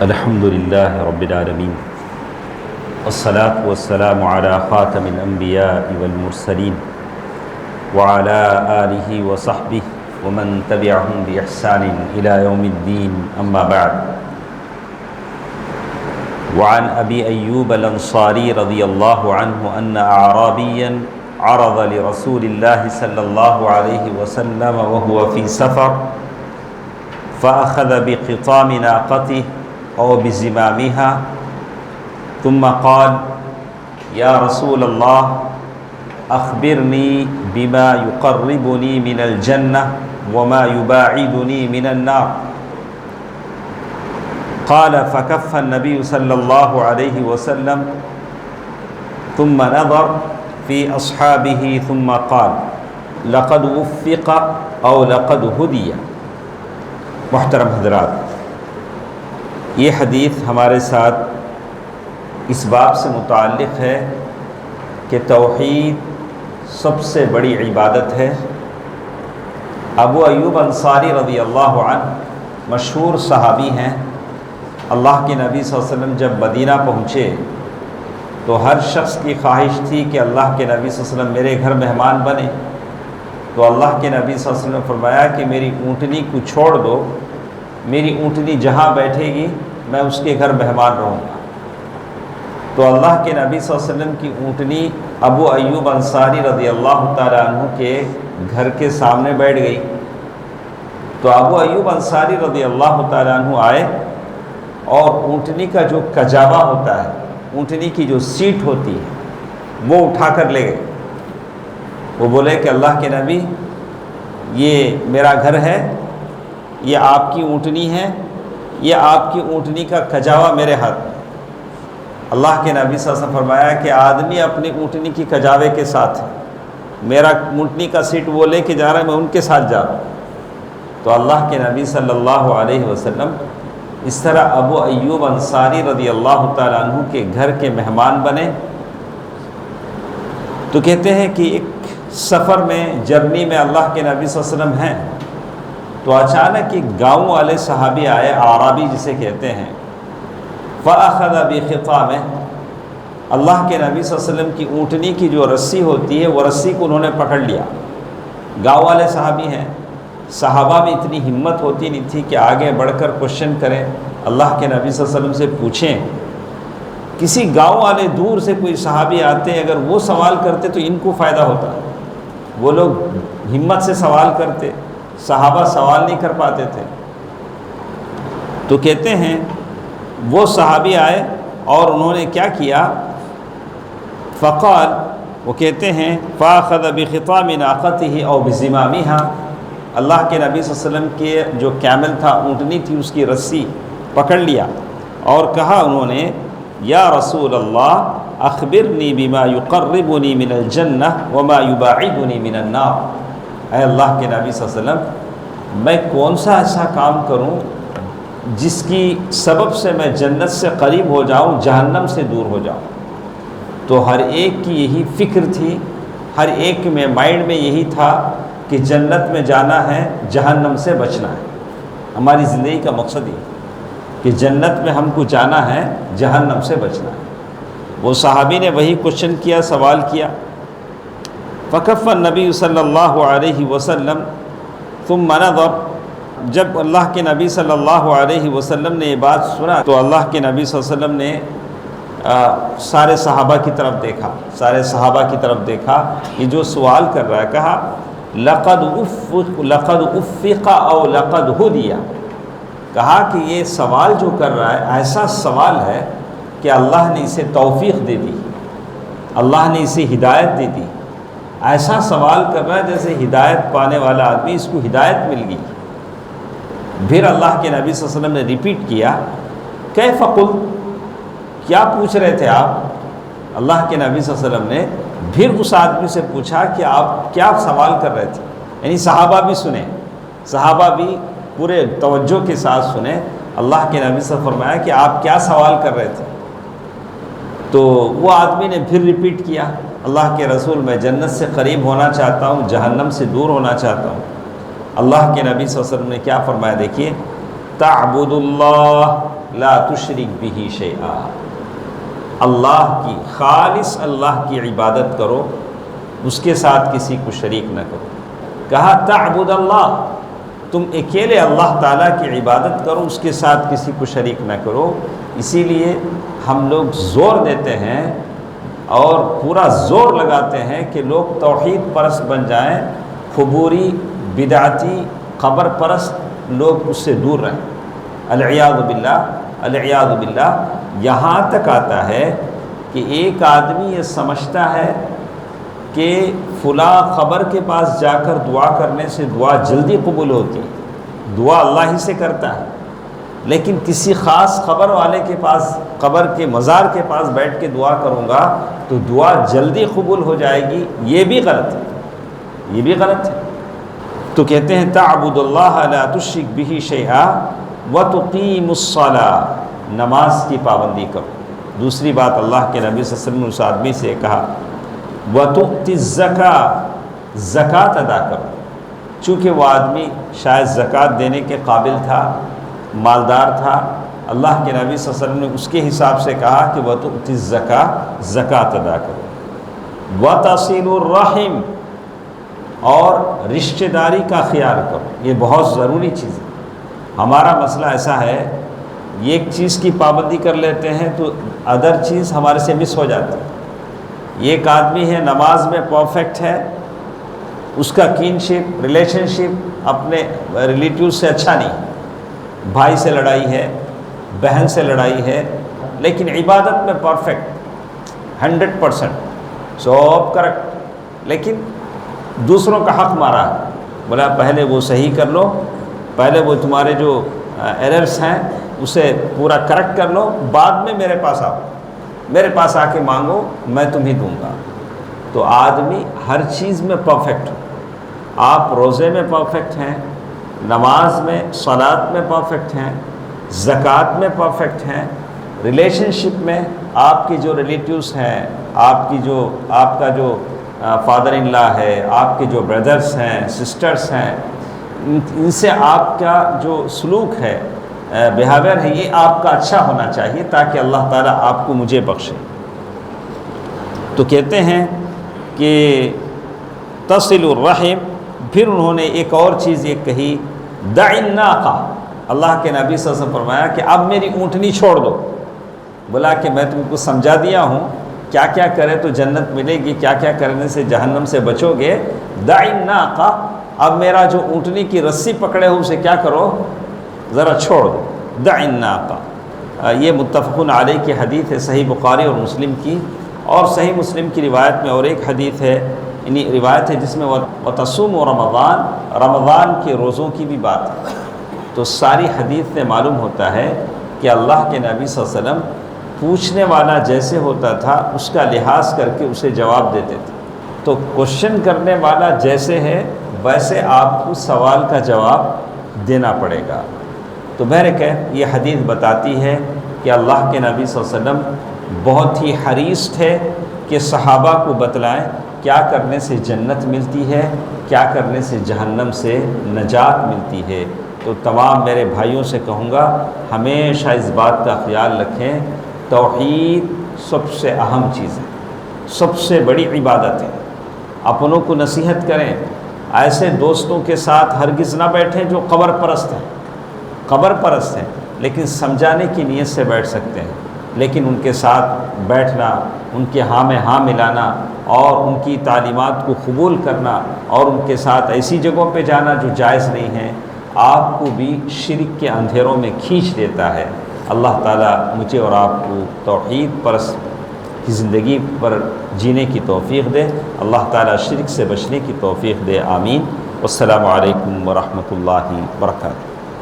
الحمد لله رب العالمين والصلاة والسلام على خاتم الأنبياء والمرسلين وعلى آله وصحبه ومن تبعهم بإحسان إلى يوم الدين أما بعد. وعن أبي أيوب الأنصاري رضي الله عنه أن أعرابيا عرض لرسول الله صلى الله عليه وسلم وهو في سفر فأخذ بقطام ناقته أو بزمامها ثم قال: يا رسول الله أخبرني بما يقربني من الجنة وما يباعدني من النار. قال: فكف النبي صلى الله عليه وسلم ثم نظر في أصحابه ثم قال: لقد وفق أو لقد هدي. محترم حضرات، یہ حدیث ہمارے ساتھ اس باب سے متعلق ہے کہ توحید سب سے بڑی عبادت ہے. ابو ایوب انصاری رضی اللہ عنہ مشہور صحابی ہیں. اللہ کے نبی صلی اللہ علیہ وسلم جب مدینہ پہنچے تو ہر شخص کی خواہش تھی کہ اللہ کے نبی صلی اللہ علیہ وسلم میرے گھر مہمان بنے. تو اللہ کے نبی صلی اللہ علیہ وسلم نے فرمایا کہ میری اونٹنی کو چھوڑ دو، میری اونٹنی جہاں بیٹھے گی میں اس کے گھر مہمان رہوں گا. تو اللہ کے نبی صلی اللہ علیہ وسلم کی اونٹنی ابو ایوب انصاری رضی اللہ تعالیٰ عنہ کے گھر کے سامنے بیٹھ گئی. تو ابو ایوب انصاری رضی اللہ تعالیٰ عنہ آئے اور اونٹنی کا جو کجاوا ہوتا ہے، اونٹنی کی جو سیٹ ہوتی ہے، وہ اٹھا کر لے گئے. وہ بولے کہ اللہ کے نبی، یہ میرا گھر ہے، یہ آپ کی اونٹنی ہے، یہ آپ کی اونٹنی کا کجاوا میرے ہاتھ میں. اللہ کے نبی صلی اللہ علیہ وسلم فرمایا کہ آدمی اپنی اونٹنی کی کجاوے کے ساتھ ہے، میرا اونٹنی کا سیٹ وہ لے کے جا رہا ہے، میں ان کے ساتھ جا رہا ہوں. تو اللہ کے نبی صلی اللہ علیہ وسلم اس طرح ابو ایوب انصاری رضی اللہ تعالیٰ عنہ کے گھر کے مہمان بنے. تو کہتے ہیں کہ ایک سفر میں، جرنی میں اللہ کے نبی صلی اللہ علیہ وسلم ہیں تو اچانک ایک گاؤں والے صحابی آئے، اعرابی جسے کہتے ہیں. فَأَخَذَ بِخِطَامِهِ، اللہ کے نبی صلی اللہ علیہ وسلم کی اونٹنی کی جو رسی ہوتی ہے وہ رسی کو انہوں نے پکڑ لیا. گاؤں والے صحابی ہیں، صحابہ میں اتنی ہمت ہوتی نہیں تھی کہ آگے بڑھ کر کوشچن کریں، اللہ کے نبی صلی اللہ علیہ وسلم سے پوچھیں. کسی گاؤں والے دور سے کوئی صحابی آتے، اگر وہ سوال کرتے تو ان کو فائدہ ہوتا. وہ لوگ ہمت سے سوال کرتے، صحابہ سوال نہیں کر پاتے تھے. تو کہتے ہیں وہ صحابی آئے اور انہوں نے کیا کیا، فقال، وہ کہتے ہیں فَأَخَذَ بِخِطَامِ نَاقَتِهِ أَوْ بِزِمَامِهَا، اللہ کے نبی صلی اللہ علیہ وسلم کے جو کیمل تھا، اونٹنی تھی، اس کی رسی پکڑ لیا اور کہا انہوں نے: یا رسول اللہ اخبرنی بما یقربنی من الجنہ وما یباعدنی من النار. اے اللہ کے نبی صلی اللہ علیہ وسلم، میں کون سا ایسا کام کروں جس کی سبب سے میں جنت سے قریب ہو جاؤں، جہنم سے دور ہو جاؤں. تو ہر ایک کی یہی فکر تھی، ہر ایک میں مائنڈ میں یہی تھا کہ جنت میں جانا ہے، جہنم سے بچنا ہے. ہماری زندگی کا مقصد یہ کہ جنت میں ہم کو جانا ہے، جہنم سے بچنا ہے. وہ صحابی نے وہی کوشچن کیا، سوال کیا. فکف النبی صلی اللہ علیہ وسلم ثم نظر، جب اللہ کے نبی صلی اللہ علیہ وسلم نے یہ بات سنا تو اللہ کے نبی صلی اللہ علیہ وسلم نے سارے صحابہ کی طرف دیکھا، یہ جو سوال کر رہا ہے. کہا: لقد افق او لقد هدی. کہا کہ یہ سوال جو کر رہا ہے ایسا سوال ہے کہ اللہ نے اسے توفیق دے دی، اللہ نے اسے ہدایت دے دی. ایسا سوال کر رہا ہے جیسے ہدایت پانے والا آدمی، اس کو ہدایت مل گئی. پھر اللہ کے نبی صلی اللہ علیہ وسلم نے ریپیٹ کیا: کیف قلت، کیا پوچھ رہے تھے آپ؟ اللہ کے نبی صلی اللہ علیہ وسلم نے پھر اس آدمی سے پوچھا کہ آپ کیا سوال کر رہے تھے. یعنی صحابہ بھی سنیں، صحابہ بھی پورے توجہ کے ساتھ سنیں. اللہ کے نبی سے فرمایا کہ آپ کیا سوال کر رہے تھے؟ تو وہ آدمی نے پھر ریپیٹ کیا: اللہ کے رسول، میں جنت سے قریب ہونا چاہتا ہوں، جہنم سے دور ہونا چاہتا ہوں. اللہ کے نبی صلی اللہ علیہ وسلم نے کیا فرمایا؟ دیکھیے، تعبد اللہ لا تشرک بہ شیئا، اللہ کی خالص اللہ کی عبادت کرو، اس کے ساتھ کسی کو شریک نہ کرو۔ کہا تعبد اللہ، تم اکیلے اللہ تعالیٰ کی عبادت کرو، اس کے ساتھ کسی کو شریک نہ کرو۔ اسی لیے ہم لوگ زور دیتے ہیں اور پورا زور لگاتے ہیں کہ لوگ توحید پرست بن جائیں، قبوری، بدعتی، قبر پرست لوگ اس سے دور رہیں۔ العیاذ باللہ، العیاذ باللہ۔ یہاں تک آتا ہے کہ ایک آدمی یہ سمجھتا ہے کہ فلاں قبر کے پاس جا کر دعا کرنے سے دعا جلدی قبول ہوتی ہے، دعا اللہ ہی سے کرتا ہے، لیکن کسی خاص قبر والے کے پاس، قبر کے مزار کے پاس بیٹھ کے دعا کروں گا تو دعا جلدی قبول ہو جائے گی، یہ بھی غلط ہے، یہ بھی غلط ہے۔ تو کہتے ہیں تعبد اللہ لا تشرک بہ شیئا وتقیم الصلاۃ، نماز کی پابندی کرو۔ دوسری بات اللہ کے نبی صلی اللہ علیہ وسلم نے اس آدمی سے کہا وَتُؤْتِ الزَّكَاةَ، زکوٰۃ ادا کرو۔ چونکہ وہ آدمی شاید زکوٰۃ دینے کے قابل تھا، مالدار تھا، اللہ کے نبی صلی اللہ علیہ وسلم نے اس کے حساب سے کہا کہ وَتُؤْتِ الزَّكَاةَ، زکوٰۃ ادا کرو۔ وَتَصِلُ الرَّحِمَ، اور رشتہ داری کا خیال کرو، یہ بہت ضروری چیز ہے۔ ہمارا مسئلہ ایسا ہے، ایک چیز کی پابندی کر لیتے ہیں تو ادر چیز ہمارے سے مس ہو جاتی ہے۔ ایک آدمی ہے نماز میں پرفیکٹ ہے، اس کا کینشپ، ریلیشن شپ اپنے ریلیٹیو سے اچھا نہیں، بھائی سے لڑائی ہے، بہن سے لڑائی ہے، لیکن عبادت میں پرفیکٹ 100%، سب کریکٹ، لیکن دوسروں کا حق مارا ہے۔ بولا پہلے وہ صحیح کر لو، پہلے وہ تمہارے جو ایررز ہیں اسے پورا کریکٹ کر لو، بعد میں میرے پاس آؤ، میرے پاس آ کے مانگو، میں تمہیں دوں گا۔ تو آدمی ہر چیز میں پرفیکٹ ہو۔ آپ روزے میں پرفیکٹ ہیں، نماز میں، صلاۃ میں پرفیکٹ ہیں، زکوٰۃ میں پرفیکٹ ہیں، ریلیشن شپ میں آپ کی جو ریلیٹیوز ہیں، آپ کا جو فادر ان لا ہے، آپ کے جو بردرز ہیں، سسٹرز ہیں، ان سے آپ کا جو سلوک ہے، بیہیویئر ہے، یہ آپ کا اچھا ہونا چاہیے تاکہ اللہ تعالیٰ آپ کو مجھے بخشے۔ تو کہتے ہیں کہ تصل الرحم، پھر انہوں نے ایک اور چیز یہ کہی دع الناقہ، اللہ کے نبی صلی اللہ علیہ وسلم فرمایا کہ اب میری اونٹنی چھوڑ دو۔ بولا کہ میں تم کو سمجھا دیا ہوں کیا کیا کرے تو جنت ملے گی، کیا کیا کرنے سے جہنم سے بچو گے، دع الناقہ، اب میرا جو اونٹنی کی رسی پکڑے ہو اسے کیا کرو، ذرا چھوڑ دو، دع الناقہ۔ یہ متفق علیہ کی حدیث ہے، صحیح بخاری اور مسلم کی، اور صحیح مسلم کی روایت میں اور ایک حدیث ہے، یعنی روایت ہے جس میں وتصوم رمضان، رمضان کے روزوں کی بھی بات ہے۔ تو ساری حدیث سے معلوم ہوتا ہے کہ اللہ کے نبی صلی اللہ علیہ وسلم پوچھنے والا جیسے ہوتا تھا اس کا لحاظ کر کے اسے جواب دیتے تھے۔ تو کوشچن کرنے والا جیسے ہے ویسے آپ کو سوال کا جواب دینا پڑے گا۔ تو بہرکیف یہ حدیث بتاتی ہے کہ اللہ کے نبی صلی اللہ علیہ وسلم بہت ہی حریص تھے کہ صحابہ کو بتلائیں کیا کرنے سے جنت ملتی ہے، کیا کرنے سے جہنم سے نجات ملتی ہے۔ تو تمام میرے بھائیوں سے کہوں گا ہمیشہ اس بات کا خیال رکھیں، توحید سب سے اہم چیز ہے، سب سے بڑی عبادت ہے۔ اپنوں کو نصیحت کریں، ایسے دوستوں کے ساتھ ہرگز نہ بیٹھیں جو قبر پرست ہیں، قبر پرست ہیں لیکن سمجھانے کی نیت سے بیٹھ سکتے ہیں، لیکن ان کے ساتھ بیٹھنا، ان کے ہاں میں ہاں ملانا اور ان کی تعلیمات کو قبول کرنا اور ان کے ساتھ ایسی جگہوں پہ جانا جو جائز نہیں ہے، آپ کو بھی شرک کے اندھیروں میں کھینچ دیتا ہے۔ اللہ تعالیٰ مجھے اور آپ کو توحید پرست کی زندگی پر جینے کی توفیق دے، اللہ تعالیٰ شرک سے بچنے کی توفیق دے، آمین۔ والسلام علیکم ورحمۃ اللہ وبرکاتہ۔